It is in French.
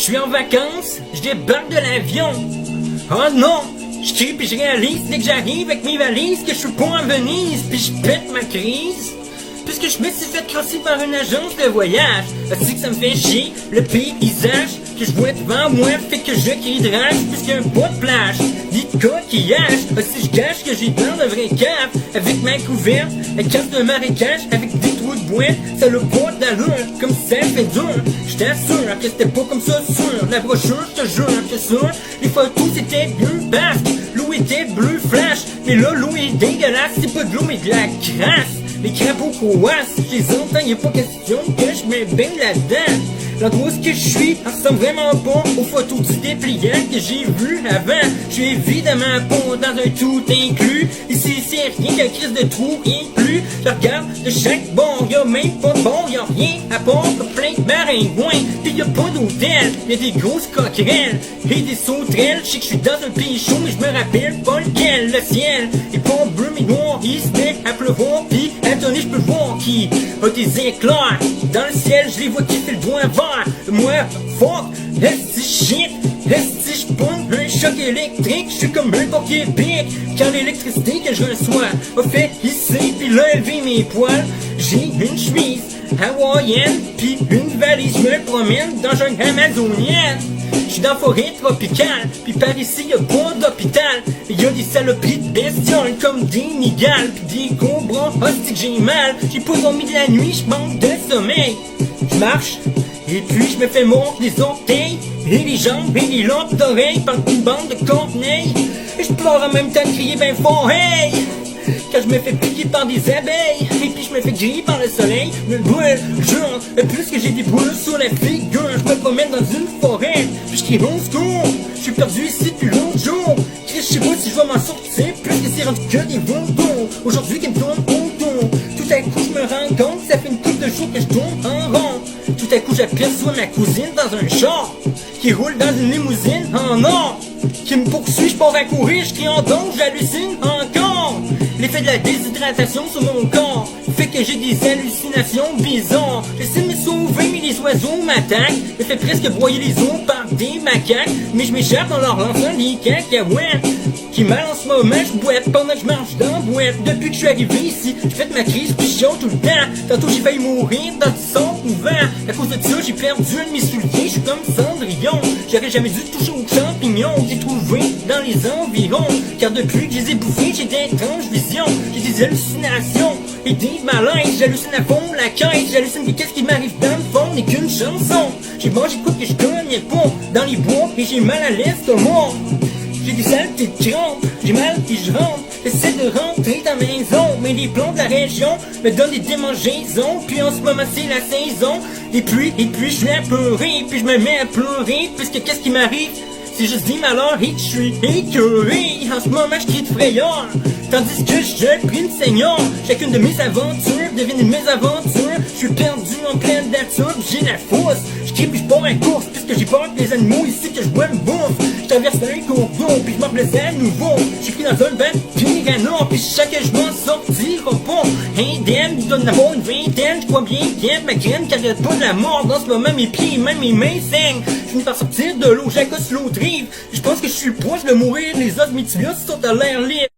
suis en vacances, je débarque de l'avion. Oh non, je crie puis je réalise dès que j'arrive avec mes valises que je suis pas en Venise, puis je pète ma crise. Puisque je me suis fait crosser par une agence de voyage. Aussi que ça me fait chier, le paysage que je vois devant moi fait que je crie de rage puisqu'il y a un pas de plage. Dit de coquillage, si je cache que j'ai dans de vraie cave. Avec ma couverte, la carte de marécage, avec des trous de bois, ça le pas d'allure, comme ça fait dur. Je t'assure que c'était pas comme ça sur la brochure, je te jure que sûr. Les photos c'était bleu basque, l'eau était bleu flash. Mais là l'eau est dégueulasse, c'est pas de l'eau mais de la crasse. Les crapauds coasses, je les entends, y'a pas question que je me baigne là-dedans. L'endroit où je suis ressemble vraiment pas aux photos du dépliant que j'ai vu avant. Je suis évidemment pas dans un tout inclus. Ici c'est rien qu'un crise de trou inclus. Je regarde de chaque bord, y'a même pas de bord, y'a rien à part plein de maringouins. Pis y'a pas d'hôtel, y'a des grosses coquerelles et des sauterelles. Je sais que je suis dans un pays chaud mais je me rappelle pas lequel. Le ciel est pas bleu mais noir, il se met à pleuvoir. Pis attendez, je peux voir qui a des éclairs dans le ciel, je les vois qui fait le doigt vert. Moi, fuck, esti shit, esti j'pogne un choc électrique, je suis comme un porc-épic. Quand l'électricité que je reçois a fait hisser puis l'a élevé mes poils, j'ai une chemise hawaïenne puis une valise, je me promène dans un amazonien. J'suis dans la forêt tropicale, puis par ici y'a pas d'hôpital. Y'a des saloperies de bestioles comme des migales, pis des cobras, hostie que j'ai mal. J'ai pas dormi de la nuit, j'manque de sommeil. J'marche, et puis j'me fais mordre les orteils, et les jambes, et les lampes d'oreilles par une bande de corneilles. Et j'pleure en même temps crier ben fort, hey! Quand je me fais piquer par des abeilles, et puis je me fais griller par le soleil, me brûle, jure, plus que j'ai des boules sur la figure, je me promène dans une forêt, puis je crie au secours, je suis perdu ici depuis l'autre jour, je sais pas si je vais m'en sortir, plus que c'est rendu que des vautours, aujourd'hui qui me tourne autour, tout à coup je me rends compte, ça fait une couple de jours que je tourne en rond, tout à coup j'aperçois ma cousine dans un char, qui roule dans une limousine en or, qui me poursuit, je pars à courir, je crie en don, j'hallucine encore. L'effet de la déshydratation sur mon corps fait que j'ai des hallucinations bizarres. J'essaie de me sauver mais les oiseaux m'attaquent, me fait presque broyer les os par des macaques. Mais je m'échappe en leur lançant des cacahuètes qui mal en ce moment je boite pendant que je marche dans la boîte. Depuis que je suis arrivé ici, j'ai fait ma crise puis je tout le temps. Tantôt j'ai failli mourir dans du sang couvert. À cause de ça j'ai perdu un de mes souliers, je suis comme Cendrillon. J'aurais jamais dû toucher aux champignons que j'ai trouvé dans les environs. Car depuis que je les ai bouffés j'ai d'étranges visions. J'ai des hallucinations et des malaises. J'hallucine à fond la caisse, j'hallucine que qu'est-ce qui m'arrive dans le fond n'est qu'une chanson. J'ai mangé quoi que je connais pas dans les bois et j'ai mal à l'estomac. J'ai des saletés de crampes, j'ai mal puis je rentre. J'essaie de rentrer dans la maison, mais les plans de la région me donnent des démangeaisons. Puis en ce moment c'est la saison, et puis je suis apeuré, puis je me mets à pleurer, puisque qu'est-ce qui m'arrive? C'est juste des malheurs et que je suis écœuré. En ce moment je crie de frayeur, tandis que je prie le Seigneur. Chacune de mes aventures devient une mésaventure. Je suis perdu en pleine nature, j'ai la fausse. Je crie puis je pars à course, puisque j'ai peur que les animaux ici que je vois me bouffent. Je traverse un cours d'eau, puis je m'en blesse à nouveau. Je suis pris dans un bain piranha, puis je sais que je m'en sortira pas indemne. Il doit en avoir une vingtaine, je crois bien qu'elle ma graine qui arrête pas de la mort. En ce moment mes pieds et même mes mains saignent. Je finis par sortir de l'eau, j'accoste l'autre rive. Je pense que je suis proche de mourir, les os méticuleux sont à l'air libre.